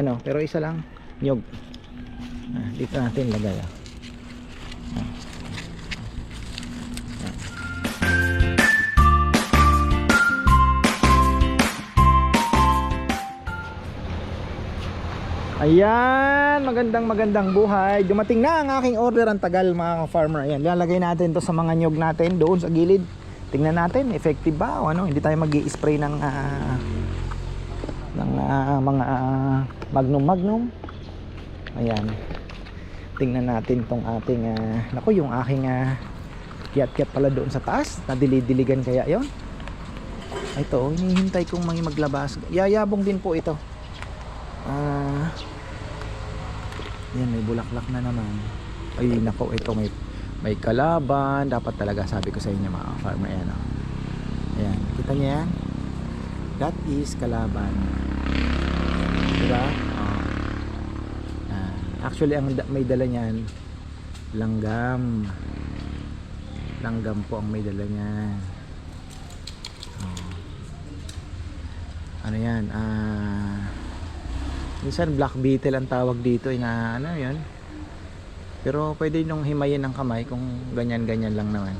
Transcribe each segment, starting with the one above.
ano, pero isa lang nyog. Dito natin lagay. Ayan, magandang buhay. Dumating na ang aking order. Ang tagal mga farmer. Ayan, lalagay natin to sa mga nyog natin doon sa gilid. Tingnan natin, effective ba o ano? Hindi tayo mag-i-spray ng mga magnum. Ayan. Tingnan natin tong ating naku, yung aking kiat-kiat pala doon sa taas. Nadilidiligan kaya yon. Ito, hinihintay kong maglabas. Yayabong din po ito. Yan, may bulaklak na naman. Ay nako, ito may kalaban. Dapat talaga, sabi ko sa inyo mga farmer. Ayan, ayan, kita niya yan. That is kalaban, diba? Actually ang may dala niyan langgam po ang may dala niyan. Ano yan, minsan black beetle ang tawag dito, na ano yun, pero pwede nung himayin ng kamay kung ganyan lang naman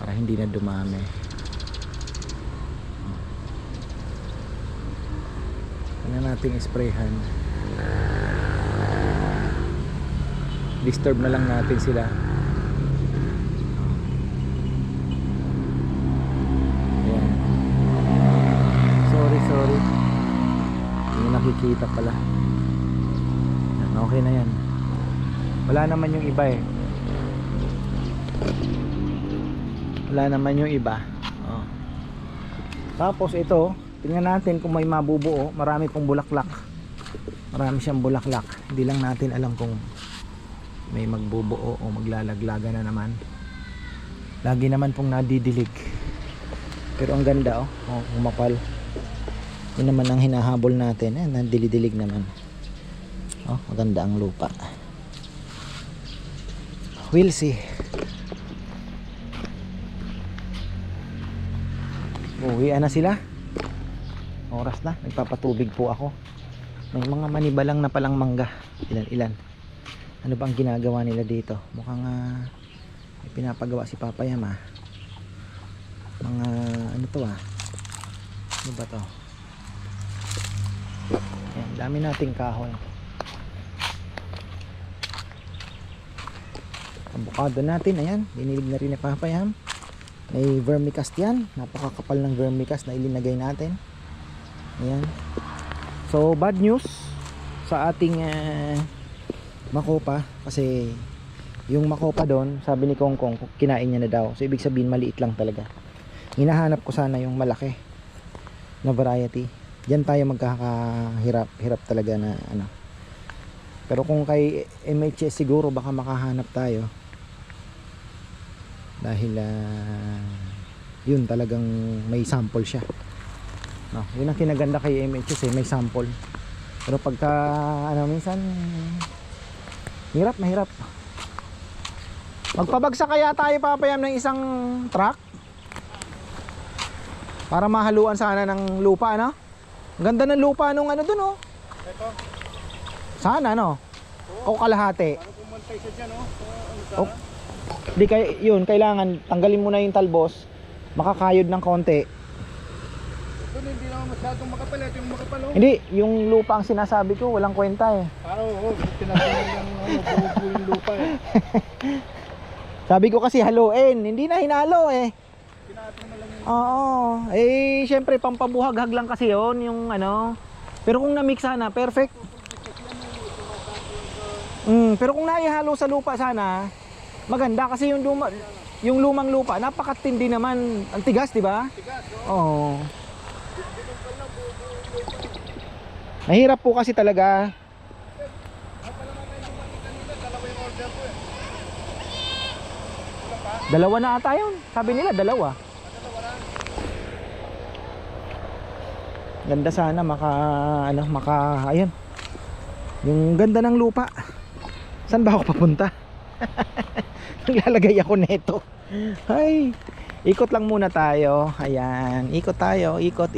para hindi na dumami. Ano nating sprayhan, disturb na lang natin sila. Ayan. Sorry hindi nakikita pala. Ayan, okay na yan, wala naman yung iba Tapos ito, tingnan natin kung may mabubuo. Marami pong bulaklak, marami siyang bulaklak. Hindi lang natin alam kung may magbubuo o maglalaglaga na naman. Lagi naman pong nadidilig, pero ang ganda umapal. Yun naman ang hinahabol natin. Nandilidilig naman. Maganda ang lupa. We'll see. Uwian na sila. Oras na, nagpapatubig po ako. May mga manibalang na palang mangga. Ilan. Ano bang ginagawa nila dito? Mukhang may pinapagawa si Papa Yam. Mga ano to ano ba to? Ayan, dami nating kahoy. Avocado natin, ayan, dinilig na rin ni Papa Yam. May vermicast yan, napakakapal ng vermicast na ilinagay natin. Ayan. So bad news sa ating makopa, kasi yung makopa doon, sabi ni Kongkong kinain niya na daw. So ibig sabihin maliit lang talaga. Hinahanap ko sana yung malaki na variety. Diyan tayo magkakahirap talaga na ano. Pero kung kay MHS siguro baka makahanap tayo. Dahil yun talagang may sample siya. No, yun ang kinaganda kay MHS may sample. Pero pagka minsan mahirap. Magpabagsak kaya tayo Papa Yam ng isang truck para mahaluan sana ng lupa, ano? Ang ganda ng lupa nung ano dun, Ito. Sana, no? O kalahati. Ano pumantay siya dyan, Di yun, kailangan tanggalin mo na yung talbos, makakayod ng konti. Doon hindi naman masyadong makapal. Ito yung makapal, Hindi, yung lupa ang sinasabi ko, walang kwenta Tinatanggal yung buo yung lupa Sabi ko kasi haluin, hindi na hinalo Tinatang na lang yung... Oo, syempre pampabuhaghag lang kasi yun, yung ano. Pero kung na-mix sana, perfect. Pero kung naihalo sa lupa sana, maganda kasi yung lumang lupa, napakatindi naman. Ang tigas, di ba? Tigas, Oo. Mahirap po kasi talaga. Dalawa na ata yun. Sabi nila dalawa. Ganda sana ayun. Yung ganda ng lupa. Saan ba ako papunta? Naglalagay ako neto. Ay, ikot lang muna tayo. Ayan, ikot tayo, ikot.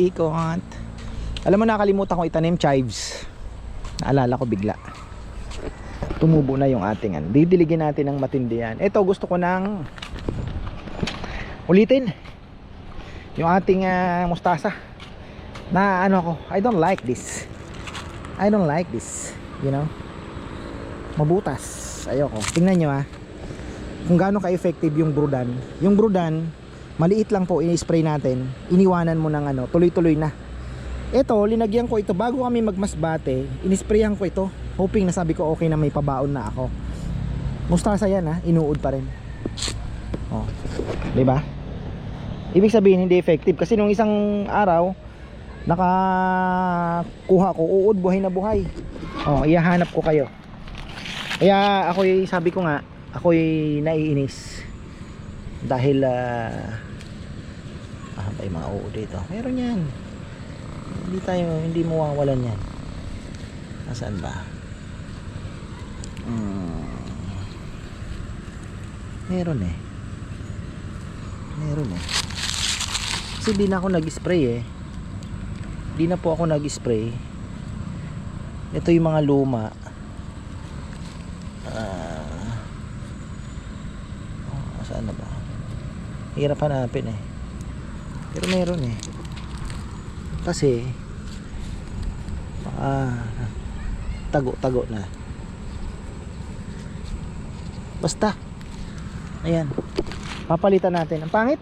Alam mo, nakalimutan ko itanim chives. Naalala ko bigla. Tumubo na yung ating ano. Didiligin natin ng matindi yan. Ito gusto ko nang ulitin yung ating mustasa. Na ano ko, I don't like this. You know? Mabutas. Ayoko. Tingnan nyo kung gaano ka-effective yung brudan. Yung brudan, maliit lang po, ini-spray natin. Iniwanan mo ng ano, tuloy-tuloy na. Ito, linagyan ko ito bago kami magmasbate. Inisprayan ko ito, hoping na sabi ko okay na may pabaon na ako. Mustasa yan inuud pa rin. Oh, 'di ba? Ibig sabihin hindi effective kasi nung isang araw nakakuha ko uod buhay na buhay. Oh, ihahanap ko kayo. Kaya ako'y sabi ko nga, ako'y naiinis dahil may mga uod dito. Meron yan. Hindi mawawalan yan. Nasaan ba? Meron eh. Kasi di na ako nag-spray eh. Di na po ako nag-spray. Ito yung mga luma. Saan na ba? Hirap hanapin eh. Pero meron eh. Kasi tago na. Basta ayan, papalitan natin. Ang pangit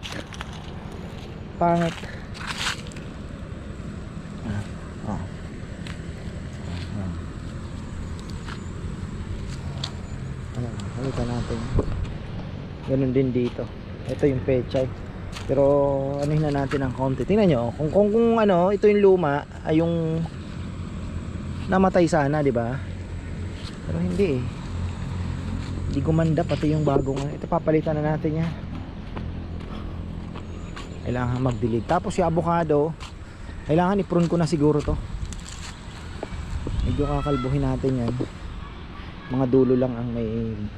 palitan natin. Ganun din dito. Ito yung pechay. Pero anuhin na natin ng konti. Tingnan nyo kung ano, ito yung luma ay yung namatay sana, di ba? Pero hindi eh. Hindi gumanda pati yung bagong. Ito papalitan na natin yan. Kailangan magdilig. Tapos yung avocado, kailangan i-prune ko na siguro to. Medyo kakalbuhin natin yan. Mga dulo lang ang may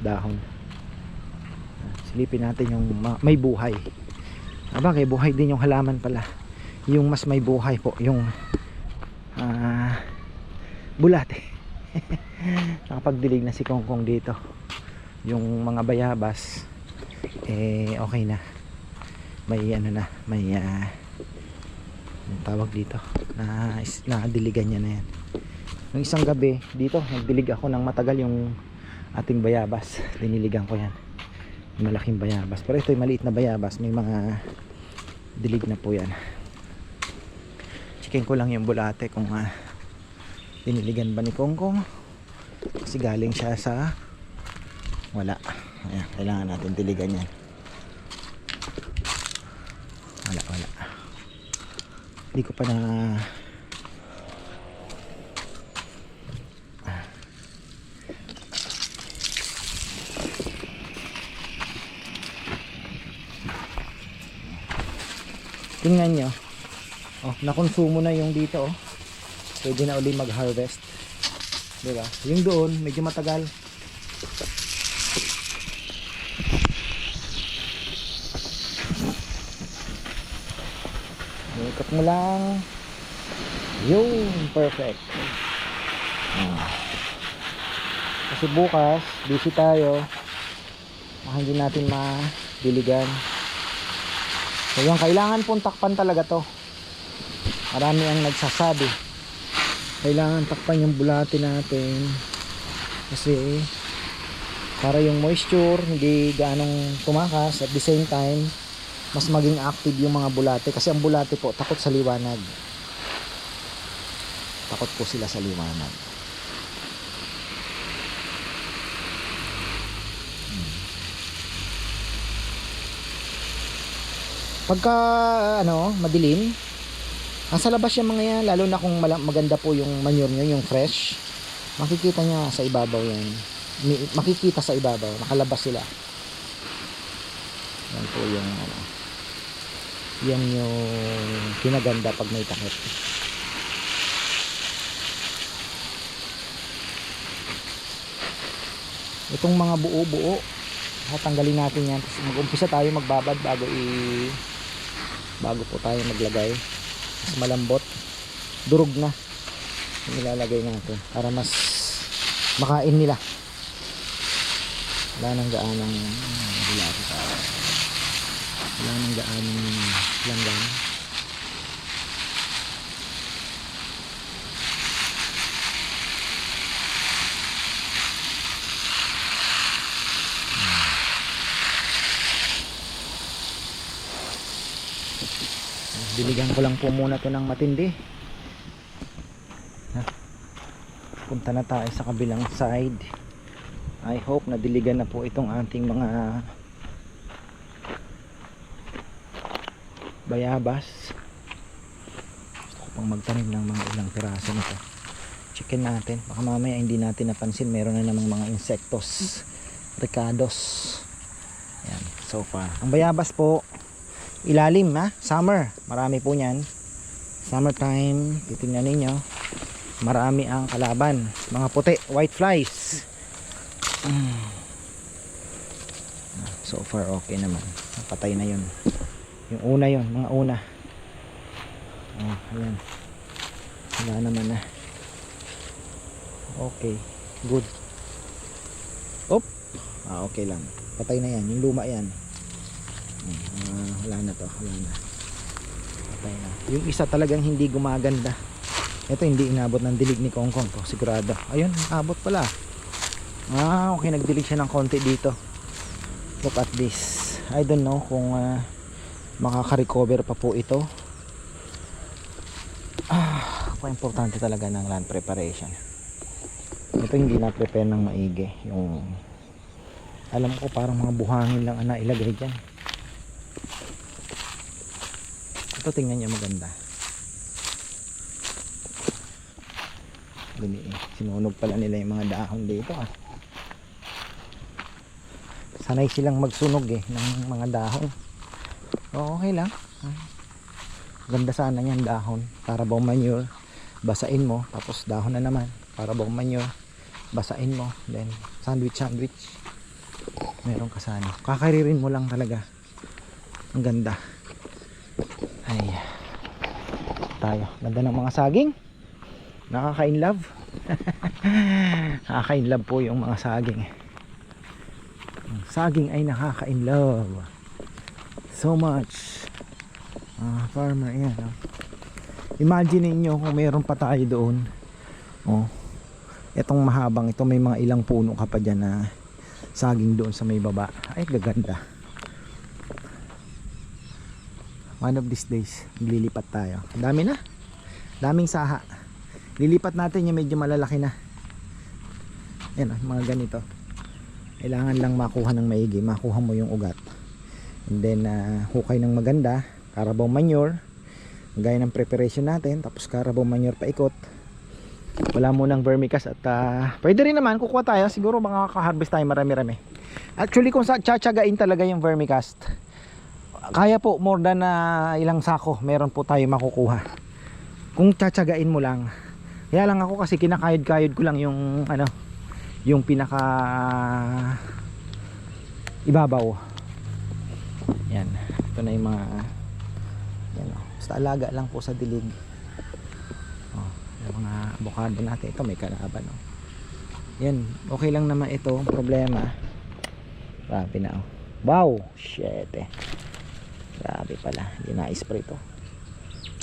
dahon. Silipin natin yung may buhay. Kay buhay din yung halaman pala. Yung mas may buhay po, yung bulate. Nakapagdilig na si Kongkong dito. Yung mga bayabas okay na. May ano na, may tawag dito na diligan niya na yan. Nung isang gabi dito, nagdilig ako ng matagal yung ating bayabas. Diniligan ko yan. Malaking bayabas. Pero ito yung maliit na bayabas. May mga dilig na po yan. Checkin ko lang yung bulate kung diniligan ba ni Kongkong. Kasi galing siya sa wala. Ayan, kailangan natin diligan yan. Wala. Hindi ko pa na tingnan nyo. Nakonsumo na yung dito. Pwede na uli mag-harvest. Diba? Yung doon, medyo matagal. Ikot mo lang. Yun, perfect. Kasi bukas, busy tayo. Baka hindi natin madiligan. So yung kailangan pong takpan talaga to. Marami ang nagsasabi kailangan takpan yung bulate natin kasi para yung moisture hindi ganong tumakas, at the same time mas maging active yung mga bulate kasi ang bulate po takot sa liwanag. Takot po sila sa liwanag. Pagka madilim, nasa labas yung mga yan, lalo na kung maganda po yung manure nyo, yung fresh, makikita nya sa ibabaw yan. Makikita sa ibabaw, nakalabas sila. Yan po yung yan yung kinaganda pag may takip. Itong mga buo-buo, tanggalin natin yan. Mag-umpisa tayo magbabad bago po tayo maglagay. Mas malambot, durog na. nilalagay natin para mas makain nila. Wala nang gaanang langgan. Diligan ko lang po muna to ng matindi. Punta na tayo sa kabilang side. I hope na diligan na po itong ating mga bayabas. Gusto ko pang magtanim ng mga ilang piraso nito. Chicken natin, baka mamaya hindi natin napansin meron na namang mga insektos, ricados. Yan, so far ang bayabas po ilalim, summer, marami po niyan. Summertime, titingnan ninyo, marami ang kalaban, mga puti, white flies. So far okay naman, napatay na yun. Yung una yun, mga una. Ayan, wala naman na. Okay, good. Okay lang, patay na yan, yung luma yan. Wala na to, patay na. Yung isa talagang hindi gumaganda. Ito hindi inabot ng dilig ni Kongkong to, sigurado. Ayun, abot pala. Okay, nagdilig siya ng konti dito. Look at this. I don't know kung makaka-recover pa po ito. Importante talaga ng land preparation. Ito hindi na prepare ng maigi. Yung alam ko parang mga buhangin lang na ilagay dyan. Ito tingnan niya maganda. Sinunog pala nila yung mga dahon dito. Sanay silang magsunog ng mga dahon. Okay lang. Ganda sana yan dahon. Para bang manure, basain mo. Tapos dahon na naman. Para bang manure, basain mo. Then sandwich. Meron ka sana. Kakaririn mo lang talaga. Ang ganda. Ay, tayo. Ganda ng mga saging. Nakaka-inlove. Nakaka-inlove po yung mga saging. Saging ay nakaka-inlove. So much. Farmer yan. Imagine niyo kung mayroon pa tayo doon. Etong mahabang ito, may mga ilang puno ka pa dyan na saging doon sa may baba. Ay, gaganda. One of these days, lilipat tayo. Dami na. Daming saha. Lilipat natin yung medyo malalaki na. Yan mga ganito. Kailangan lang makuha ng maigi. Makuha mo yung ugat. And then, hukay ng maganda. Carabao manure. Gaya ng preparation natin. Tapos carabao manure paikot. Wala mo ng vermicast. At pwede rin naman, kukuha tayo. Siguro makaka-harvest tayo marami-rami. Actually, kung tsatsagain talaga yung vermicast, kaya po more than ilang sako meron po tayo makukuha kung tsatsagain mo lang. Kaya lang ako kasi kinakayod-kayod ko lang yung yung pinaka ibabaw. Yan, ito na yung mga yan, basta alaga lang po sa dilig. Yung mga avocado natin, ito may kalaban. Yan, okay lang naman ito. Problema, grabe na. Wow, shit grabe pala, hindi na-spray to.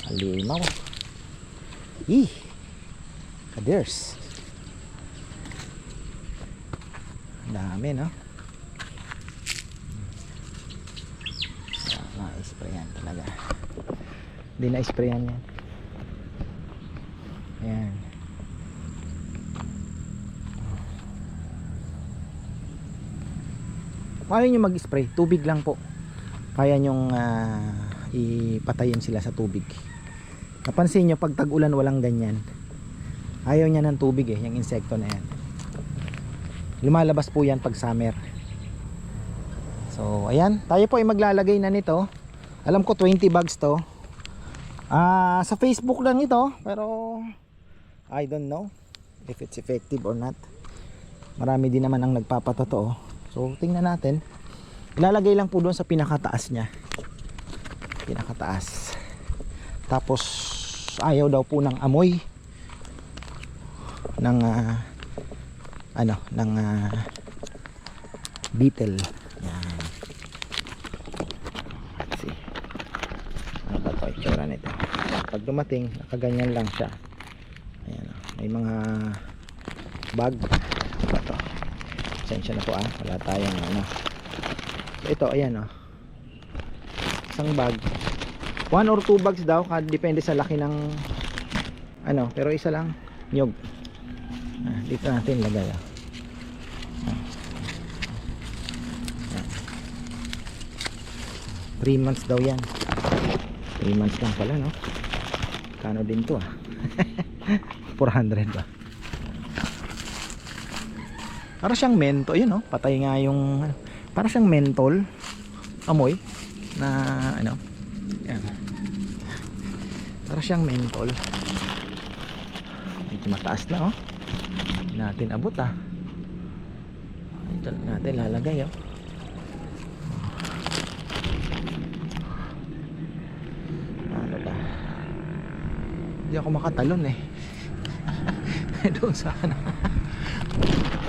Halimaw. Kaders. Dami, no? Na-sprayan talaga. Hindi na-sprayan yan. Ayan. Kaya nyo mag-spray, tubig lang po. Kaya nyong ipatayin sila sa tubig. Napansin nyo pag tag-ulan walang ganyan. Ayaw niya ng tubig yung insekto na yan. Lumalabas po yan pag summer. So ayan, tayo po ay maglalagay na nito. Alam ko 20 bags to. Sa Facebook lang ito, pero I don't know if it's effective or not. Marami din naman ang nagpapatotoo. So tingnan natin. Ilalagay lang po doon sa pinakataas niya. Pinakataas. Tapos ayaw daw po ng amoy. ng beetle. Yan. Let's see. Ano ba ito? Itsura nito. Pag dumating, nakaganyan lang siya. Ayan, may mga bag. Ano ba ito? Pasensya na po wala tayong ito, ayan isang bag, 1 or 2 bags daw, depende sa laki ng pero isa lang nyog. Dito natin lagay 3 months daw yan. 3 months lang pala, no? Kano din to 400 ba? Para siyang mentol, yun patay nga yung para siyang mentol amoy na yan. Para siyang mentol. Medyo mataas na hindi natin abot ito natin lalagay ano ba, hindi ako makatalon doon sana.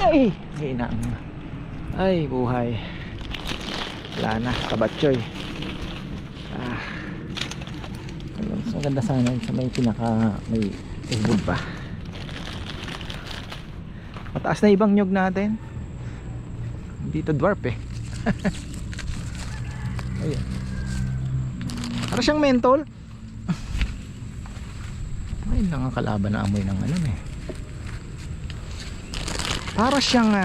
Ay, ay buhay, wala na, kabatchoy. Ang ganda sana sa may may ubod pa. Mataas na ibang nyog natin dito, dwarf ayan, para siyang mentol. Ayun lang ang kalaban na amoy ng para siyang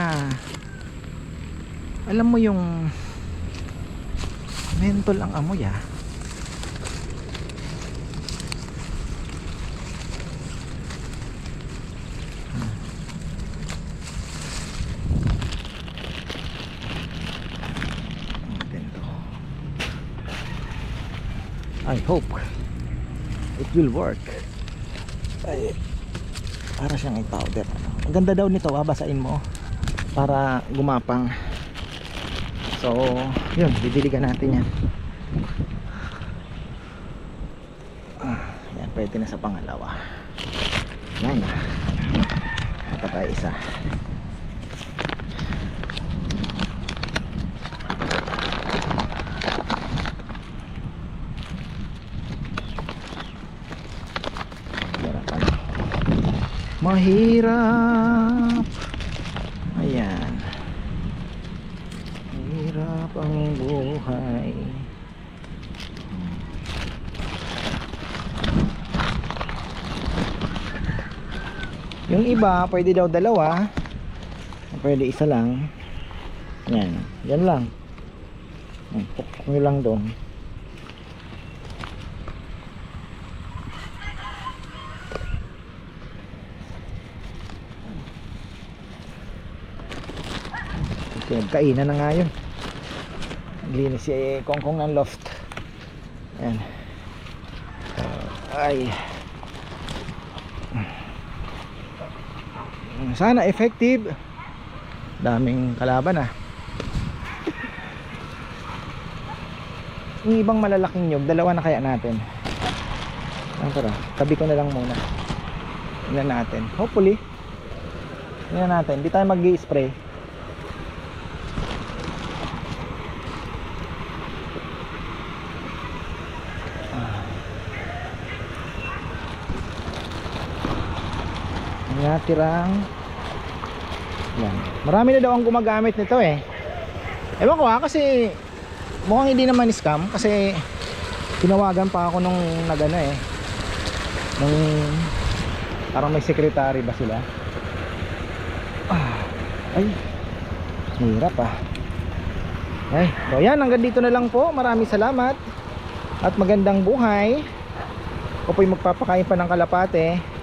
alam mo yung mentol ang amoy I hope it will work. Ay, para siyang powder. Ang ganda daw nito, basain mo para gumapang. So yun, didiligan natin yan. Yan, pwede na sa pangalawa. Yan ito tayo isa. Mahirap. Ayan. Mahirap ang buhay. Yung iba, pwede daw dalawa. Pwede isa lang. Yan. Yan lang. Pukpuk nyo lang doon. Kainan na nga yun. Naglinis si Kongkong ng loft. Ayan. Ay. Sana effective. Daming kalaban Yung ibang malalaking nyog, dalawa na kaya natin. Tara, tabi ko na lang muna. Tingnan natin. Hopefully. Tingnan natin. Hindi tayo mag-i-spray. Natirang yan. Marami na daw ang gumagamit nito ewan ko kasi mukhang hindi naman scam kasi tinawagan pa ako nung nung parang may secretary ba sila. Ay hirap ay, so yan, hanggang dito na lang po. Maraming salamat at magandang buhay. Ako po'y magpapakain pa ng kalapate.